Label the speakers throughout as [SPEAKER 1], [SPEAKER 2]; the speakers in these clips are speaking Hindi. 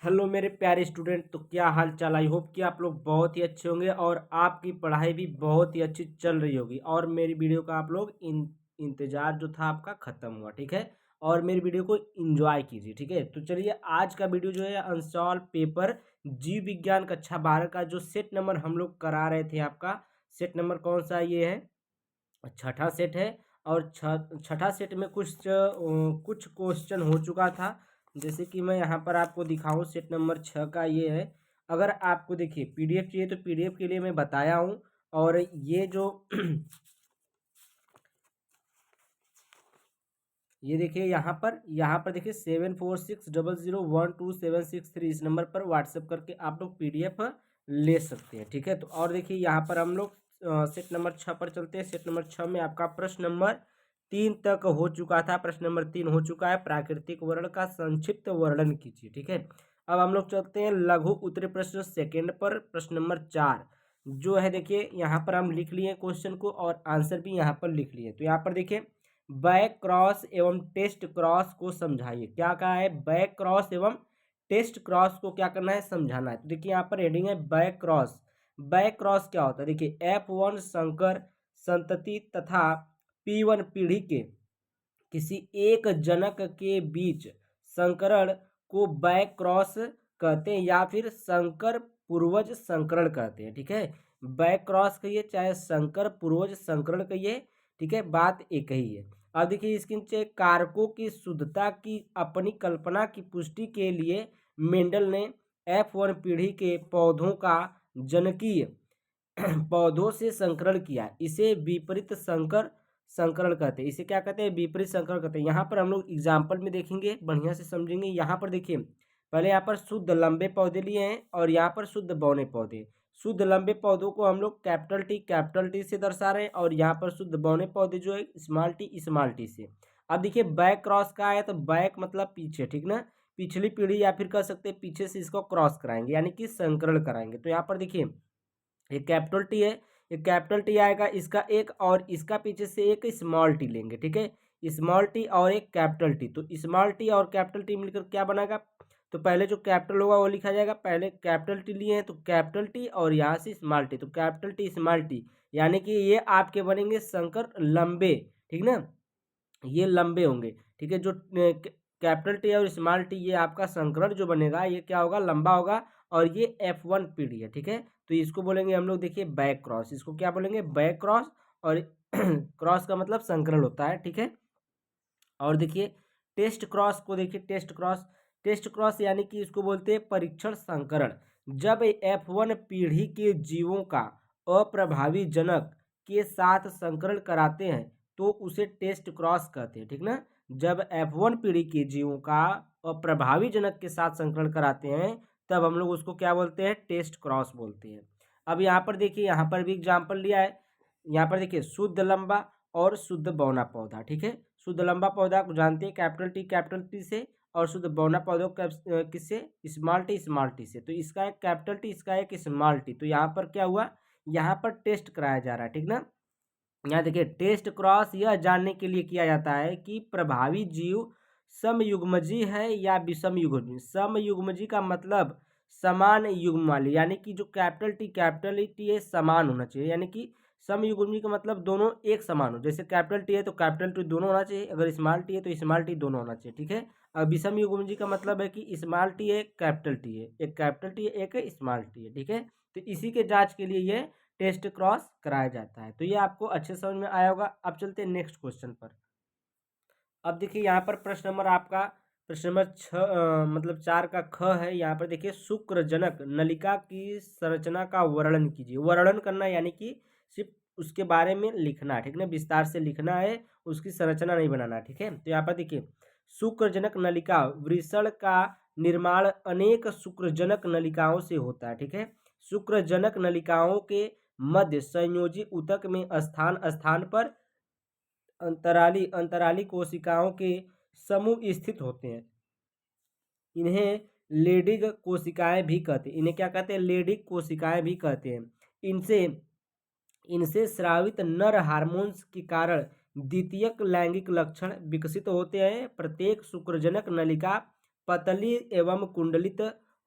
[SPEAKER 1] हेलो मेरे प्यारे स्टूडेंट। तो क्या हाल चाल। आई होप कि आप लोग बहुत ही अच्छे होंगे और आपकी पढ़ाई भी बहुत ही अच्छी चल रही होगी और मेरी वीडियो का आप लोग इंतज़ार जो था आपका ख़त्म हुआ। ठीक है, और मेरी वीडियो को एंजॉय कीजिए। ठीक है, तो चलिए आज का वीडियो जो है अनसॉल्व पेपर जीव विज्ञान कक्षा 12 का जो सेट नंबर हम लोग करा रहे थे। आपका सेट नंबर कौन सा ये है? छठा सेट है। और छठा सेट में कुछ क्वेश्चन हो चुका था। जैसे कि मैं यहाँ पर आपको दिखाऊं, सेट नंबर 6 का ये है। अगर आपको देखिए पीडीएफ चाहिए तो पीडीएफ के लिए मैं बताया हूँ। और ये जो ये देखिए यहाँ पर देखिए 7460012763 इस नंबर पर व्हाट्सएप करके आप लोग पीडीएफ ले सकते हैं। ठीक है, तो और देखिए यहाँ पर हम लोग सेट नंबर 6 पर चलते हैं। सेट नंबर 6 में आपका प्रश्न नंबर 3 तक हो चुका था। प्रश्न नंबर 3 हो चुका है, प्राकृतिक वर्णन का संक्षिप्त वर्णन कीजिए। ठीक है, अब हम लोग चलते हैं लघु उत्तरीय प्रश्न सेकेंड पर। प्रश्न नंबर 4 जो है देखिए यहाँ पर हम लिख लिए क्वेश्चन को और आंसर भी यहाँ पर लिख लिए। तो यहाँ पर देखिए बैक क्रॉस एवं टेस्ट क्रॉस को समझाइए। क्या कहा है? बैक क्रॉस एवं टेस्ट क्रॉस को क्या करना है? समझाना है। तो देखिए यहाँ पर हेडिंग है बैक क्रॉस। बैक क्रॉस क्या होता है? देखिए F1 संकर संतति तथा P1 पीढ़ी के किसी एक जनक के बीच संकरण को बैक क्रॉस कहते हैं या फिर संकर पूर्वज संकरण कहते हैं। ठीक है, बैक क्रॉस कहिए चाहे संकर पूर्वज संकरण कहिए। ठीक है, बात एक ही है। अब देखिए इसके नीचे कारकों की शुद्धता की अपनी कल्पना की पुष्टि के लिए मेंडल ने F1 पीढ़ी के पौधों का जनकीय पौधों से संकरण किया। इसे विपरीत संकर संकरण कहते हैं। इसे क्या कहते हैं? विपरीत संकरण कहते हैं। यहाँ पर हम लोग एग्जाम्पल में देखेंगे, बढ़िया से समझेंगे। यहाँ पर देखिए पहले यहाँ पर शुद्ध लंबे पौधे लिए हैं और यहाँ पर शुद्ध बौने पौधे। शुद्ध लंबे पौधों को हम लोग कैपिटल टी से दर्शा रहे हैं और यहाँ पर शुद्ध बौने पौधे जो है स्मॉल टी से। अब देखिए बैक क्रॉस का है तो बैक मतलब पीछे, ठीक ना, पिछली पीढ़ी या फिर कह सकते हैं पीछे से इसको क्रॉस कराएंगे यानी कि संकरण कराएंगे। तो यहाँ पर देखिए ये कैपिटल टी है, ये कैपिटल टी आएगा इसका एक, और इसका पीछे से एक स्मॉल टी लेंगे। ठीक है, स्मॉल टी और एक कैपिटल टी, तो स्मॉल टी और कैपिटल टी मिलकर क्या बनाएगा? तो पहले जो कैपिटल होगा वो लिखा जाएगा। पहले कैपिटल टी लिए हैं तो कैपिटल टी और यहाँ से स्मॉल टी, तो कैपिटल टी स्मॉल टी यानी कि ये आपके बनेंगे संकर लंबे। ठीक ना, ये लंबे होंगे। ठीक है, जो कैपिटल टी और स्मॉल टी ये आपका संकरण जो बनेगा ये क्या होगा? लंबा होगा। और ये F1 पीढ़ी है। ठीक है, तो इसको बोलेंगे हम लोग देखिए बैक क्रॉस। इसको क्या बोलेंगे? Back cross. और क्रॉस का मतलब संकरण होता है। ठीक है, और देखिए टेस्ट क्रॉस को देखिए, टेस्ट क्रॉस यानी कि इसको बोलते हैं परीक्षण संकरण। जब F1 पीढ़ी के जीवों का अप्रभावी जनक के साथ संकरण कराते हैं तो उसे टेस्ट क्रॉस कहते हैं। ठीक ना, जब F1 पीढ़ी के जीवों का अप्रभावी जनक के साथ संकरण कराते हैं तब हम लोग उसको क्या बोलते हैं? टेस्ट क्रॉस बोलते हैं। अब यहाँ पर देखिए, यहाँ पर भी एग्जाम्पल लिया है। यहाँ पर देखिए शुद्ध लंबा और शुद्ध बौना पौधा। ठीक है, शुद्ध लंबा पौधा को जानते हैं कैपिटल टी से, और शुद्ध बौना पौधों का किससे? स्मॉल टी से। तो इसका एक कैपिटल टी, इसका एक स्मॉल टी। तो यहाँ पर क्या हुआ? यहाँ पर टेस्ट कराया जा रहा है। ठीक ना, यहाँ देखिए टेस्ट क्रॉस यह जानने के लिए किया जाता है कि प्रभावी जीव समयुग्मजी है या विषम युग्मजी। समयुग्मजी का मतलब समान युग्म वाली, यानी कि जो कैपिटल टी है समान होना चाहिए। यानी कि समयुग्मजी का मतलब दोनों एक समान हो। जैसे कैपिटल टी है तो कैपिटल टी दोनों होना चाहिए, अगर स्मॉल टी है तो स्मॉल टी दोनों होना चाहिए। ठीक है, अब विषम युग्मजी का मतलब है कि स्मॉल टी है कैपिटल टी है, एक कैपिटल टी है एक स्मॉल टी है। ठीक है, तो इसी के जांच के लिए ये टेस्ट क्रॉस कराया जाता है। तो ये आपको अच्छे समझ में आया होगा। अब चलते हैं नेक्स्ट क्वेश्चन पर। अब देखिए यहाँ पर प्रश्न नंबर आपका प्रश्न नंबर 6 मतलब 4 का ख है। यहाँ पर देखिए शुक्रजनक नलिका की संरचना का वर्णन कीजिए। वर्णन करना यानी कि सिर्फ उसके बारे में लिखना। ठीक ना, विस्तार से लिखना है, उसकी संरचना नहीं बनाना। ठीक है, तो यहाँ पर देखिए शुक्रजनक नलिका वृषण का निर्माण अनेक शुक्रजनक नलिकाओं से होता है। ठीक है, शुक्रजनक नलिकाओं के मध्य संयोजी ऊतक में स्थान स्थान पर अंतराली कोशिकाओं के समूह स्थित होते हैं। इन्हें लेडिग कोशिकाएं भी कहते हैं। इन्हें क्या कहते हैं? लेडिग कोशिकाएं भी कहते हैं। इनसे इनसे स्रावित नर हार्मोन्स के कारण द्वितीयक लैंगिक लक्षण विकसित होते हैं। प्रत्येक शुक्रजनक नलिका पतली एवं कुंडलित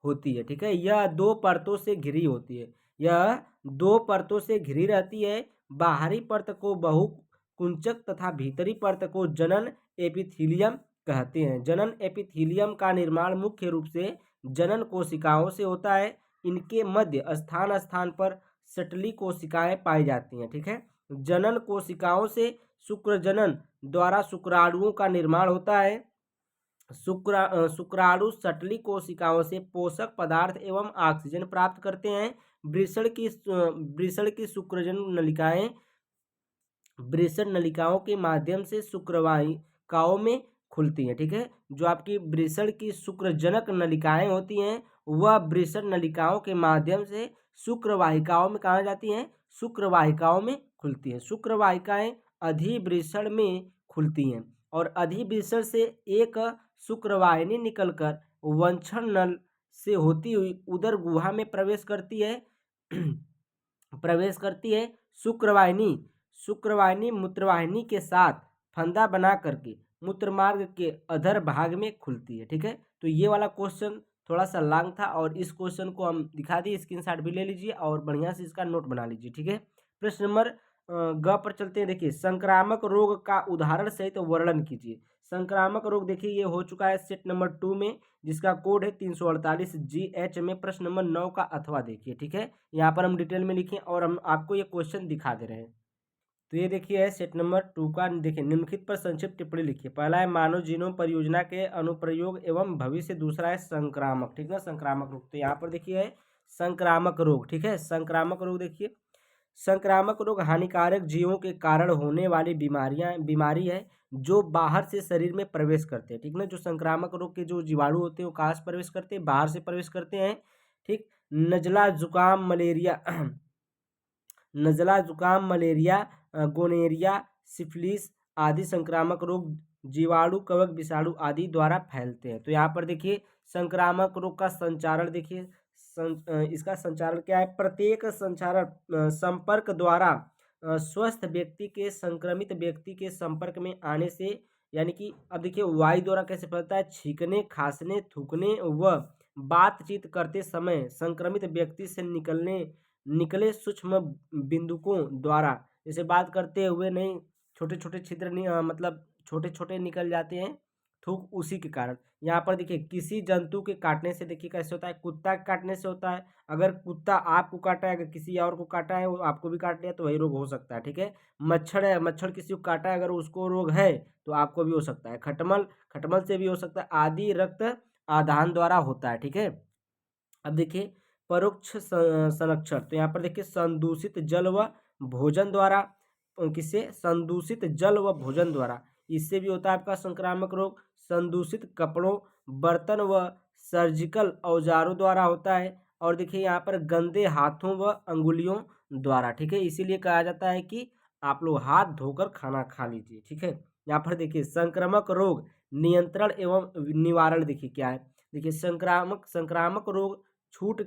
[SPEAKER 1] होती है, ठीक है। यह दो परतों से घिरी होती है। यह दो परतों से घिरी रहती है। बाहरी परत को बहुकुंचक तथा भीतरी परत को जनन एपिथीलियम कहते हैं। जनन एपिथीलियम का निर्माण मुख्य रूप से जनन कोशिकाओं से होता है। इनके मध्य स्थान स्थान पर सटली कोशिकाएं पाई जाती हैं, ठीक है। जनन कोशिकाओं से शुक्रजनन द्वारा शुक्राणुओं का निर्माण होता है। शुक्राणु सटली कोशिकाओं से पोषक पदार्थ एवं ऑक्सीजन प्राप्त करते हैं। वृषण की शुक्रजन नलिकाएं वृषण नलिकाओं के माध्यम से शुक्रवाहिकाओं में खुलती हैं, ठीक है। जो आपकी वृषण की शुक्रजनक नलिकाएं होती हैं वह वृषण नलिकाओं के माध्यम से शुक्रवाहिकाओं में कहा जाती हैं, शुक्रवाहिकाओं में खुलती हैं। शुक्रवाहिकाएं अधिवृषण में खुलती हैं और अधिवृषण से एक शुक्रवाहिनी निकलकर वंक्षण नल से होती हुई उदर गुहा में प्रवेश करती है। शुक्रवाहिनी मूत्रवाहिनी के साथ फंदा बना करके मूत्रमार्ग के अधर भाग में खुलती है, ठीक है। तो ये वाला क्वेश्चन थोड़ा सा लॉन्ग था और इस क्वेश्चन को हम दिखा दिए, स्क्रीनशॉट भी ले लीजिए और बढ़िया से इसका नोट बना लीजिए, ठीक है। प्रश्न नंबर ग पर चलते हैं। देखिए, संक्रामक रोग का उदाहरण सहित वर्णन कीजिए। संक्रामक रोग देखिए ये हो चुका है सेट नंबर 2 में, जिसका कोड है 348 GH में। प्रश्न नंबर 9 का अथवा देखिए, ठीक है। यहाँ पर हम डिटेल में लिखें और हम आपको ये क्वेश्चन दिखा दे रहे हैं। तो ये देखिए है सेट नंबर 2 का। देखिए, निम्नलिखित पर संक्षिप्त टिप्पणी लिखिए। पहला है मानव जीनोम परियोजना के अनुप्रयोग एवं भविष्य। दूसरा है संक्रामक, ठीक है, संक्रामक रोग। तो यहाँ पर देखिए है संक्रामक रोग, ठीक है। संक्रामक रोग देखिए, संक्रामक रोग हानिकारक जीवों के कारण होने वाली बीमारी है जो बाहर से शरीर में प्रवेश करते हैं, ठीक ना। जो संक्रामक रोग के जो जीवाणु होते हैं वो कहाँ से प्रवेश करते हैं, बाहर से प्रवेश करते हैं, ठीक। नजला जुकाम मलेरिया गोनेरिया सिफिलिस आदि संक्रामक रोग जीवाणु कवक विषाणु आदि द्वारा फैलते हैं। तो यहाँ पर देखिए संक्रामक रोग का संचारण देखिए, इसका संचारण क्या है। प्रत्येक संपर्क द्वारा स्वस्थ व्यक्ति के संक्रमित व्यक्ति के संपर्क में आने से, यानी कि अब देखिए वायु द्वारा कैसे फैलता है, छींकने, खांसने, थूकने व बातचीत करते समय संक्रमित व्यक्ति से निकले सूक्ष्म बिंदुकों द्वारा। जैसे बात करते हुए नहीं, छोटे छोटे छिद्र मतलब छोटे छोटे निकल जाते हैं थूक, उसी के कारण। यहाँ पर देखिए किसी जंतु के काटने से, देखिए कैसे होता है, कुत्ता के काटने से होता है। अगर कुत्ता आपको काटा है, अगर किसी और को काटा है, वो आपको भी काट लिया तो वही रोग हो सकता है, ठीक है। मच्छर है, मच्छर किसी को काटा है, अगर उसको रोग है तो आपको भी हो सकता है। खटमल से भी हो सकता है। आदि रक्त आदान द्वारा होता है, ठीक है। अब देखिए परोक्ष संरक्षण। तो यहाँ पर देखिए संदूषित जल व भोजन द्वारा, किससे, संदूषित जल व भोजन द्वारा, इससे भी होता है आपका संक्रामक रोग। संदूषित कपड़ों, बर्तन व सर्जिकल औजारों द्वारा होता है। और देखिए यहाँ पर गंदे हाथों व अंगुलियों द्वारा, ठीक है। इसीलिए कहा जाता है कि आप लोग हाथ धोकर खाना खा लीजिए, ठीक है। यहाँ पर देखिए संक्रामक रोग नियंत्रण एवं निवारण देखिए क्या है। देखिए संक्रामक रोग छूट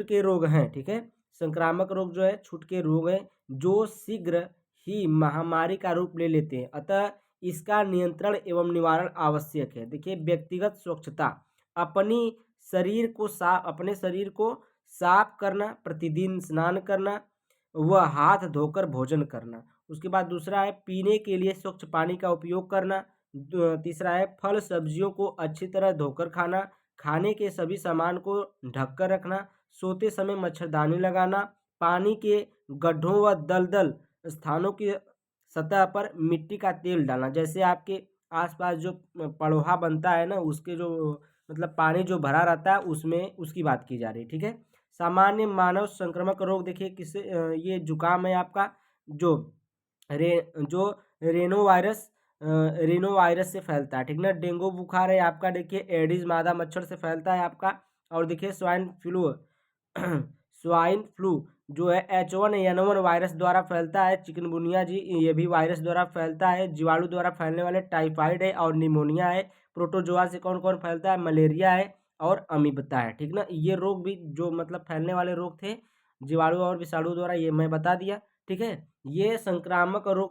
[SPEAKER 1] के रोग हैं, ठीक है। संक्रामक रोग जो है छूट के रोग हैं जो शीघ्र ही महामारी का रूप ले लेते हैं, अतः इसका नियंत्रण एवं निवारण आवश्यक है। देखिए व्यक्तिगत स्वच्छता, अपने शरीर को साफ करना, प्रतिदिन स्नान करना व हाथ धोकर भोजन करना। उसके बाद दूसरा है पीने के लिए स्वच्छ पानी का उपयोग करना। तीसरा है फल सब्जियों को अच्छी तरह धोकर खाना। खाने के सभी सामान को ढककर रखना। सोते समय मच्छरदानी लगाना। पानी के गड्ढों व दलदल स्थानों की सतह पर मिट्टी का तेल डालना। जैसे आपके आसपास जो पड़ोहा बनता है ना, उसके जो मतलब पानी जो भरा रहता है उसमें, उसकी बात की जा रही है, ठीक है। सामान्य मानव संक्रामक रोग देखिए किससे, ये जुकाम है आपका, जो रेनो वायरस से फैलता है, ठीक ना। डेंगू बुखार है आपका, देखिए एडिस मादा मच्छर से फैलता है आपका। और देखिए स्वाइन फ्लू जो है H1N1 वायरस द्वारा फैलता है। चिकनगुनिया जी ये भी वायरस द्वारा फैलता है। जीवाणु द्वारा फैलने वाले टाइफाइड है और निमोनिया है। प्रोटोजोआ से कौन कौन फैलता है, मलेरिया है और अमीबता है, ठीक ना। ये रोग भी जो मतलब फैलने वाले रोग थे जीवाणु और विषाणु द्वारा, ये मैं बता दिया, ठीक है। ये संक्रामक रोग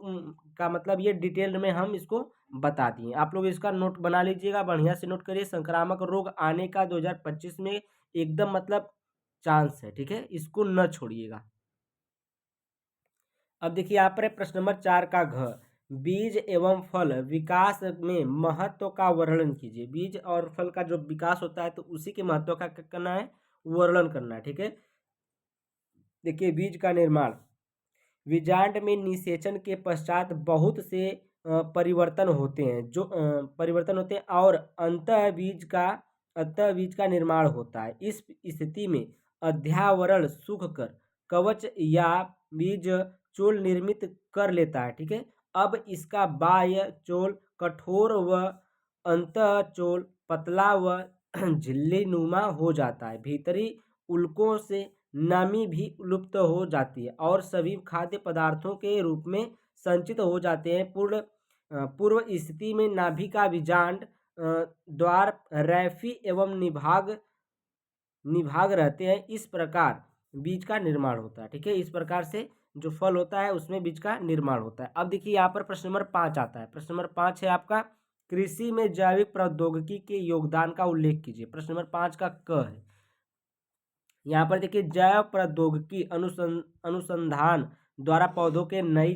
[SPEAKER 1] का मतलब ये डिटेल में हम इसको बता दिए। आप लोग इसका नोट बना लीजिएगा, बढ़िया से नोट करिए। संक्रामक रोग आने का 2025 में एकदम मतलब चांस है, ठीक है, इसको न छोड़िएगा। अब देखिए यहाँ पर है प्रश्न नंबर 4 का घ, बीज एवं फल विकास में महत्व का वर्णन कीजिए। बीज और फल का जो विकास होता है तो उसी के महत्व का क्या करना है, वर्णन करना है, ठीक है। देखिए बीज का निर्माण, बीजांड में निषेचन के पश्चात बहुत से परिवर्तन होते हैं, जो परिवर्तन होते हैं और अंतः बीज का निर्माण होता है। इस स्थिति में अध्यावरण सूख कर कवच या बीज चोल निर्मित कर लेता है, ठीक है। अब इसका बाह्य चोल कठोर व अंतः चोल पतला व झिल्ली नुमा हो जाता है। भीतरी उल्कों से नमी भी लुप्त हो जाती है और सभी खाद्य पदार्थों के रूप में संचित हो जाते हैं। पूर्व स्थिति में नाभि का बीजांड द्वार रैफी एवं निभाग रहते हैं। इस प्रकार बीज का निर्माण होता है, ठीक है। इस प्रकार से जो फल होता है उसमें बीज का निर्माण होता है। अब देखिए यहाँ पर प्रश्न नंबर 5 आता है। प्रश्न नंबर 5 है आपका, कृषि में जैविक प्रौद्योगिकी के योगदान का उल्लेख कीजिए। प्रश्न नंबर 5 का क है। यहाँ पर देखिए जैव प्रौद्योगिकी अनुसंधान द्वारा पौधों के नई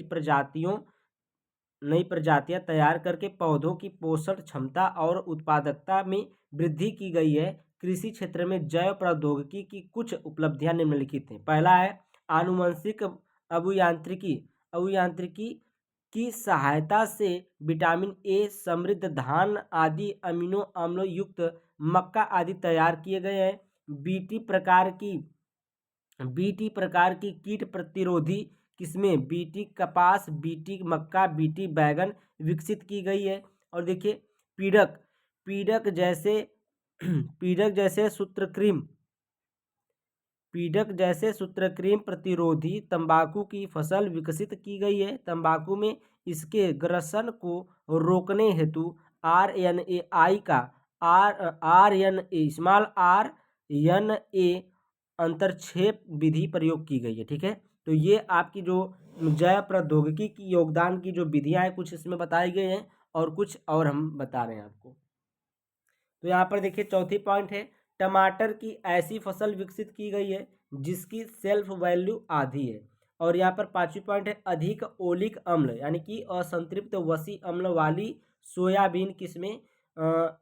[SPEAKER 1] प्रजातियां तैयार करके पौधों की पोषण क्षमता और उत्पादकता में वृद्धि की गई है। कृषि क्षेत्र में जैव प्रौद्योगिकी की कुछ उपलब्धियां निम्नलिखित हैं। पहला है आनुवंशिक अभियांत्रिकी की सहायता से विटामिन ए समृद्ध धान आदि अमीनो अम्लों युक्त मक्का आदि तैयार किए गए हैं। बीटी प्रकार की कीट प्रतिरोधी किस्में बीटी कपास, बीटी मक्का, बीटी बैगन विकसित की गई है। और देखिए पीड़क जैसे सूत्रकृमि प्रतिरोधी तंबाकू की फसल विकसित की गई है। तंबाकू में इसके ग्रसन को रोकने हेतु आरएनए अंतरक्षेप विधि प्रयोग की गई है, ठीक है। तो ये आपकी जो जैव प्रौद्योगिकी की योगदान की जो विधियां हैं कुछ इसमें बताई गई हैं और कुछ और हम बता रहे हैं आपको। तो यहाँ पर देखिए चौथी पॉइंट है, टमाटर की ऐसी फसल विकसित की गई है जिसकी सेल्फ वैल्यू आधी है। और यहाँ पर पांचवी पॉइंट है, अधिक ओलिक अम्ल यानी कि असंतृप्त वसी अम्ल वाली सोयाबीन किस्में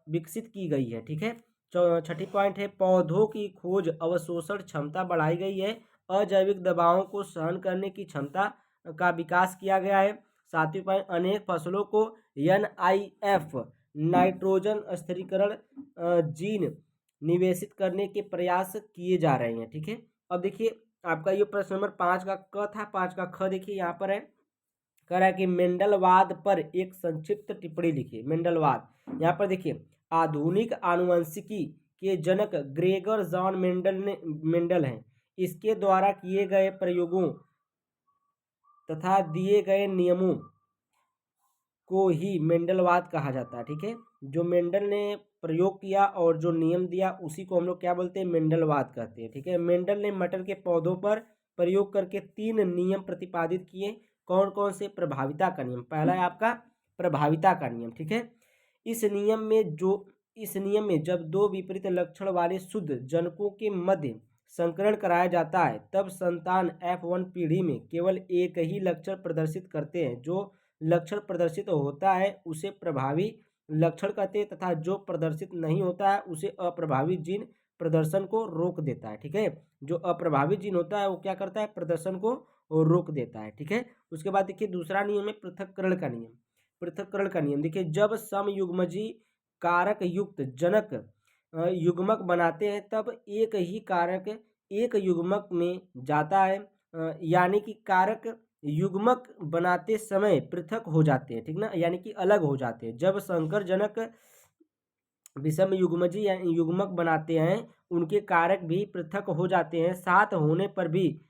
[SPEAKER 1] विकसित की गई है, ठीक है। छठी पॉइंट है, पौधों की खोज अवशोषण क्षमता बढ़ाई गई है। अजैविक दबावों को सहन करने की क्षमता का विकास किया गया है। सातवीं पॉइंट, अनेक फसलों को NIF नाइट्रोजन स्थिरीकरण जीन निवेशित करने के प्रयास किए जा रहे हैं, ठीक है। अब देखिए आपका ये प्रश्न नंबर 5 का क था। 5 का ख देखिए यहाँ पर है, कह रहा है कि मेंडलवाद पर एक संक्षिप्त टिप्पणी लिखिए। मेंडलवाद, यहाँ पर देखिए आधुनिक आनुवंशिकी के जनक ग्रेगर जॉन मेंडल हैं। इसके द्वारा किए गए प्रयोगों तथा दिए गए नियमों को ही मेंडलवाद कहा जाता है, ठीक है। जो मेंडल ने प्रयोग किया और जो नियम दिया उसी को हम लोग क्या बोलते हैं, मेंडलवाद कहते हैं, ठीक है। मेंडल ने मटर के पौधों पर प्रयोग करके 3 नियम प्रतिपादित किए। कौन कौन से? प्रभाविता का नियम, पहला है आपका प्रभाविता का नियम, ठीक है। इस नियम में जब 2 विपरीत लक्षण वाले शुद्ध जनकों के मध्य संकरण कराया जाता है तब संतान F1 पीढ़ी में केवल एक ही लक्षण प्रदर्शित करते हैं। जो लक्षण प्रदर्शित होता है उसे प्रभावी लक्षण कहते हैं तथा जो प्रदर्शित नहीं होता है उसे अप्रभावी जीन प्रदर्शन को रोक देता है, ठीक है। जो अप्रभावी जीन होता है वो क्या करता है, प्रदर्शन को रोक देता है, ठीक है। उसके बाद देखिए दूसरा नियम है पृथक्करण का नियम। पृथक्करण का नियम देखिए, जब समयुग्मजी कारक युक्त जनक युग्मक बनाते हैं तब एक ही कारक एक युग्मक में जाता है, यानी कि कारक युग्मक बनाते समय पृथक हो जाते हैं, ठीक ना, यानी कि अलग हो जाते हैं। जब संकर जनक विषम युग्मजी यानी युग्मक बनाते हैं उनके कारक भी पृथक हो जाते हैं। साथ होने पर भी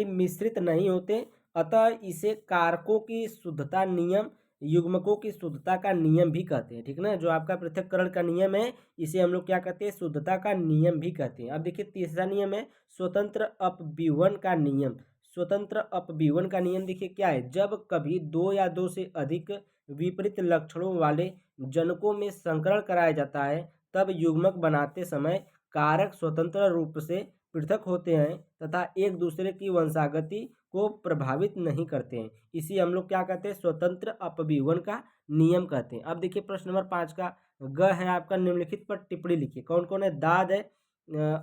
[SPEAKER 1] मिश्रित नहीं होते। अतः इसे कारकों की शुद्धता नियम, युग्मकों की शुद्धता का नियम भी कहते हैं, ठीक ना। जो आपका पृथक्करण का नियम है इसे हम लोग क्या कहते हैं, शुद्धता का नियम भी कहते हैं। अब देखिए तीसरा नियम है स्वतंत्र अपव्यूहन का नियम। स्वतंत्र अपव्यूहन का नियम देखिए क्या है, जब कभी दो या दो से अधिक विपरीत लक्षणों वाले जनकों में संकरण कराया जाता है तब युग्मक बनाते समय कारक स्वतंत्र रूप से पृथक होते हैं तथा एक दूसरे की वंशागति को प्रभावित नहीं करते हैं। इसी हम लोग क्या कहते हैं, स्वतंत्र अपव्यूहन का नियम कहते हैं। अब देखिए प्रश्न नंबर 5 का ग है आपका, निम्नलिखित पर टिप्पणी लिखिए। कौन कौन है, दाद है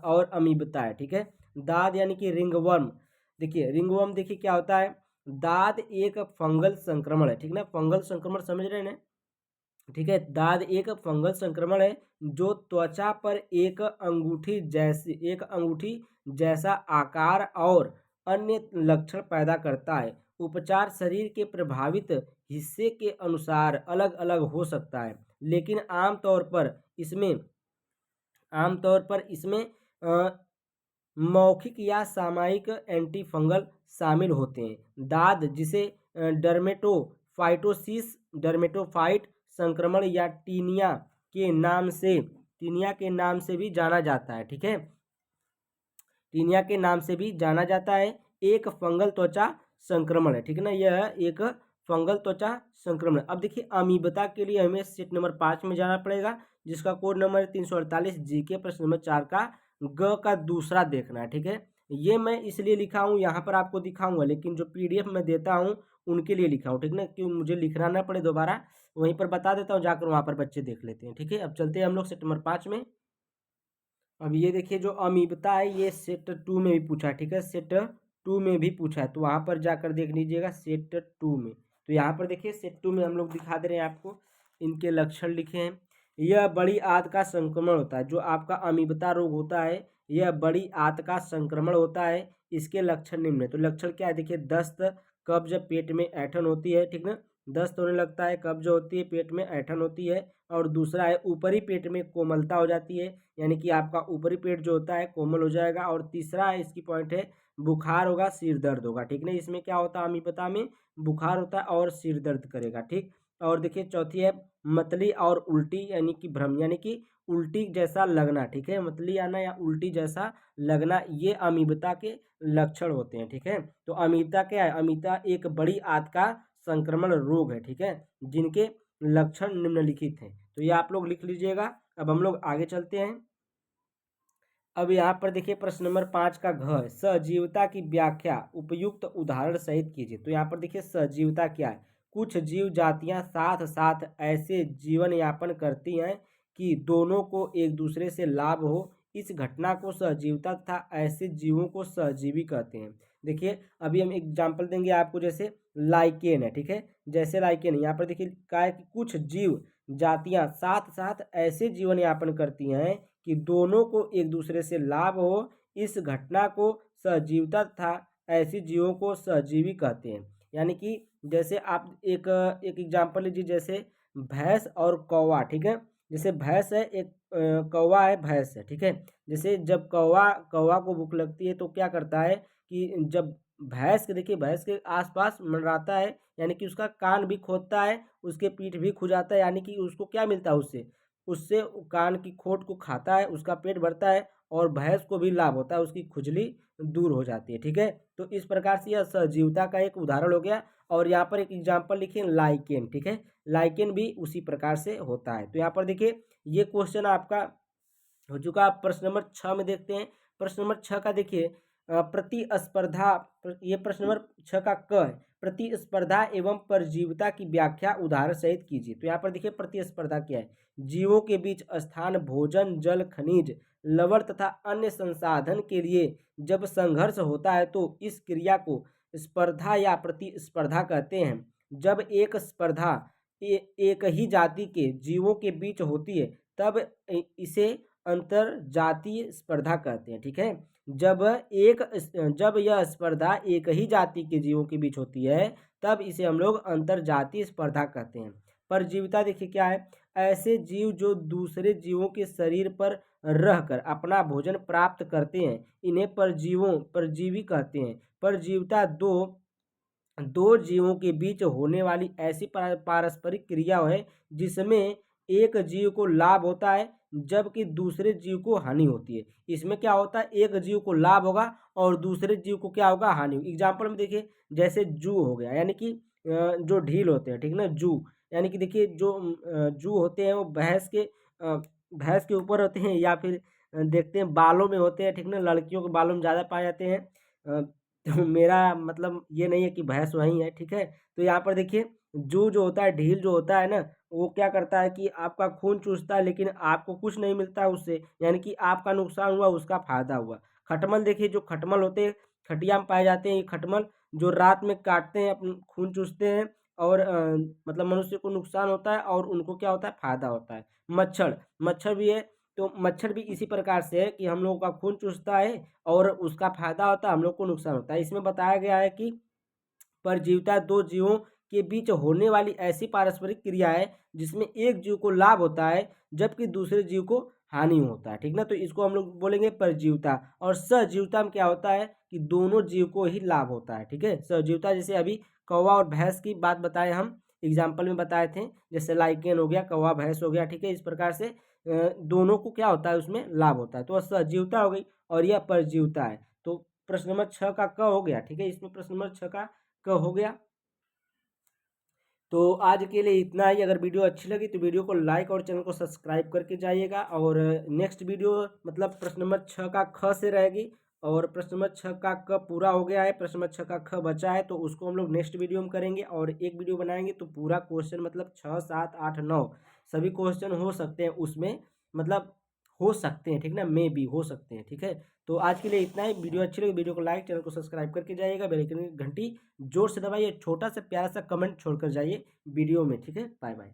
[SPEAKER 1] और अमीबता है। ठीक है, दाद यानी कि रिंगवर्म। देखिए रिंगवर्म देखिए क्या होता है, दाद एक फंगल संक्रमण है। ठीक ना, फंगल संक्रमण समझ रहे हैं ना। ठीक है, दाद एक फंगल संक्रमण है जो त्वचा पर एक अंगूठी जैसा आकार और अन्य लक्षण पैदा करता है। उपचार शरीर के प्रभावित हिस्से के अनुसार अलग अलग हो सकता है, लेकिन आमतौर पर इसमें मौखिक या सामयिक एंटीफंगल शामिल होते हैं। दाद जिसे डर्मेटोफाइट संक्रमण या टीनिया के नाम से भी जाना जाता है। ठीक है, टीनिया के नाम से भी जाना जाता है, एक फंगल त्वचा संक्रमण है। ठीक है ना, यह एक फंगल त्वचा संक्रमण। अब देखिए अमीबता के लिए हमें सेट नंबर 5 में जाना पड़ेगा, जिसका कोड नंबर 348 जीके प्रश्न नंबर 4 का ग का दूसरा देखना है। ठीक है, ये मैं इसलिए लिखा हूँ, यहाँ पर आपको दिखाऊंगा, लेकिन जो पीडीएफ में देता हूँ उनके लिए लिखा हूँ। ठीक ना, क्यों मुझे लिखना ना पड़े दोबारा, वहीं पर बता देता हूँ, जाकर वहाँ पर बच्चे देख लेते हैं। ठीक है, अब चलते हैं हम लोग सेट नंबर 5 में। अब ये देखिए जो अमीबता है ये सेट 2 में भी पूछा है। ठीक है, सेट 2 में भी पूछा है, तो वहाँ पर जाकर देख लीजिएगा सेट 2 में। तो यहाँ पर देखिए सेट 2 में हम लोग दिखा दे रहे हैं आपको, इनके लक्षण लिखे हैं। यह बड़ी आंत का संक्रमण होता है, जो आपका अमीबता रोग होता है यह बड़ी आंत का संक्रमण होता है। इसके लक्षण निम्न है। तो लक्षण क्या है, देखिए दस्त, कब्ज, पेट में ऐंठन होती है। ठीक ना, दस्त होने लगता है, कब्ज होती है, पेट में ऐंठन होती है। और दूसरा है ऊपरी पेट में कोमलता हो जाती है, यानी कि आपका ऊपरी पेट जो होता है कोमल हो जाएगा। और तीसरा है इसकी पॉइंट है बुखार होगा, सिर दर्द होगा। ठीक ना, इसमें क्या होता है अमीबता में, बुखार होता है और सिर दर्द करेगा। ठीक, और देखिए चौथी है मतली और उल्टी यानी कि भ्रम, यानी कि उल्टी जैसा लगना। ठीक है, मतली आना या उल्टी जैसा लगना, ये अमीबता के लक्षण होते हैं। ठीक है, तो अमीबता क्या है, अमीबता एक बड़ी आंत का संक्रमण रोग है। ठीक है, जिनके लक्षण निम्नलिखित हैं, तो ये आप लोग लिख लीजिएगा। अब हम लोग आगे चलते हैं। अब यहाँ पर देखिए प्रश्न नंबर 5 का घ है, सजीवता की व्याख्या उपयुक्त उदाहरण सहित कीजिए। तो यहाँ पर देखिए सजीवता क्या है, कुछ जीव जातियाँ साथ साथ ऐसे जीवन यापन करती हैं कि दोनों को एक दूसरे से लाभ हो, इस घटना को सजीवता तथा ऐसे जीवों को सहजीवी कहते हैं। देखिए अभी हम एग्जाम्पल देंगे आपको, जैसे लाइकेन है। ठीक है, जैसे लाइकेन यहाँ पर देखिए क्या है कि कुछ जीव जातियाँ साथ साथ ऐसे जीवन यापन करती हैं कि दोनों को एक दूसरे से लाभ हो, इस घटना को सहजीवता तथा ऐसे जीवों को सहजीवी कहते हैं। यानी कि जैसे आप एक एक एग्जाम्पल लीजिए, जैसे भैंस और कौवा। ठीक है, जैसे भैंस है, एक कौवा है, भैंस है। ठीक है, जैसे जब कौवा कौवा को भूख लगती है तो क्या करता है कि जब भैंस के देखिए भैंस के आसपास मंडराता है, यानी कि उसका कान भी खोदता है, उसके पीठ भी खुजाता है, यानी कि उसको क्या मिलता है, उससे उससे कान की खोट को खाता है, उसका पेट भरता है और भैंस को भी लाभ होता है, उसकी खुजली दूर हो जाती है। ठीक है, तो इस प्रकार से यह सजीवता का एक उदाहरण हो गया। और यहाँ पर एक एग्जाम्पल लिखिए लाइकेन। ठीक है, लाइकेन भी उसी प्रकार से होता है। तो यहाँ पर देखिए ये क्वेश्चन आपका हो चुका। आप प्रश्न नंबर 6 में देखते हैं। प्रश्न नंबर 6 का देखिए प्रतिस्पर्धा, ये प्रश्न नंबर 6 का क है, प्रतिस्पर्धा एवं परजीविता की व्याख्या उदाहरण सहित कीजिए। तो यहाँ पर देखिए प्रतिस्पर्धा क्या है, जीवों के बीच स्थान, भोजन, जल, खनिज, लवण तथा अन्य संसाधन के लिए जब संघर्ष होता है तो इस क्रिया को स्पर्धा या प्रतिस्पर्धा कहते हैं। जब एक स्पर्धा एक ही जाति के जीवों के बीच होती है तब इसे अंतर जातीय स्पर्धा कहते हैं। ठीक है, जब यह स्पर्धा एक ही जाति के जीवों के बीच होती है तब इसे हम लोग अंतर जातीय स्पर्धा कहते हैं। परजीविता देखिए क्या है, ऐसे जीव जो दूसरे जीवों के शरीर पर रहकर अपना भोजन प्राप्त करते हैं, इन्हें परजीवी कहते हैं। परजीविता दो जीवों के बीच होने वाली ऐसी पारस्परिक क्रिया है जिसमें एक जीव को लाभ होता है जबकि दूसरे जीव को हानि होती है। इसमें क्या होता है, एक जीव को लाभ होगा और दूसरे जीव को क्या होगा, हानि। एग्जाम्पल में देखिए, जैसे जू हो गया, यानी कि जो ढील होते हैं, ठीक ना, जू, यानी कि देखिए जो जू होते हैं वो भैंस के ऊपर होते हैं, या फिर देखते हैं बालों में होते हैं, ठीक ना, लड़कियों के बालों में ज़्यादा पाए जाते हैं। तो मेरा मतलब ये नहीं है कि भैंस वही है, ठीक है। तो यहाँ पर देखिए, जू जो होता है, ढील जो होता है ना, वो क्या करता है कि आपका खून चूसता है, लेकिन आपको कुछ नहीं मिलता है उससे, यानी कि आपका नुकसान हुआ, उसका फायदा हुआ। खटमल देखिए, जो खटमल होते हैं, खटिया में पाए जाते हैं, ये खटमल जो रात में काटते हैं, अपन खून चूसते हैं, और मतलब मनुष्य को नुकसान होता है और उनको क्या होता है, फायदा होता है। मच्छर मच्छर भी है, तो मच्छर भी इसी प्रकार से है कि हम लोगों का खून चूसता है और उसका फायदा होता है, हम लोग को नुकसान होता है। इसमें बताया गया है कि परजीविता दो जीवों के बीच होने वाली ऐसी पारस्परिक क्रिया है जिसमें एक जीव को लाभ होता है जबकि दूसरे जीव को हानि होता है, ठीक ना। तो इसको हम लोग बोलेंगे परजीविता। और सहजीविता में क्या होता है कि दोनों जीव को ही लाभ होता है, ठीक है। सहजीविता जैसे अभी कौवा और भैंस की बात बताए, हम एग्जाम्पल में बताए थे, जैसे लाइकेन हो गया, कौवा भैंस हो गया, ठीक है। इस प्रकार से दोनों को क्या होता है, उसमें लाभ होता है। तो सहजीविता हो गई और यह परजीविता है। तो प्रश्न नंबर 6 का क हो गया, ठीक है। इसमें प्रश्न नंबर 6 का क हो गया। तो आज के लिए इतना ही। अगर वीडियो अच्छी लगी तो वीडियो को लाइक और चैनल को सब्सक्राइब करके जाइएगा। और नेक्स्ट वीडियो मतलब प्रश्न नंबर 6 का ख से रहेगी, और प्रश्न नंबर 6 का क पूरा हो गया है, प्रश्न नंबर 6 का ख बचा है, तो उसको हम लोग नेक्स्ट वीडियो में करेंगे। और एक वीडियो बनाएंगे तो पूरा क्वेश्चन मतलब 6, 7, 8, 9 सभी क्वेश्चन हो सकते हैं उसमें, मतलब हो सकते हैं, ठीक ना, मे भी हो सकते हैं, ठीक है। तो आज के लिए इतना ही। वीडियो अच्छी लगी वीडियो को लाइक, चैनल को सब्सक्राइब करके जाइएगा, बेल आइकन की घंटी जोर से दबाइए, छोटा सा प्यारा सा कमेंट छोड़कर जाइए वीडियो में, ठीक है। Bye bye.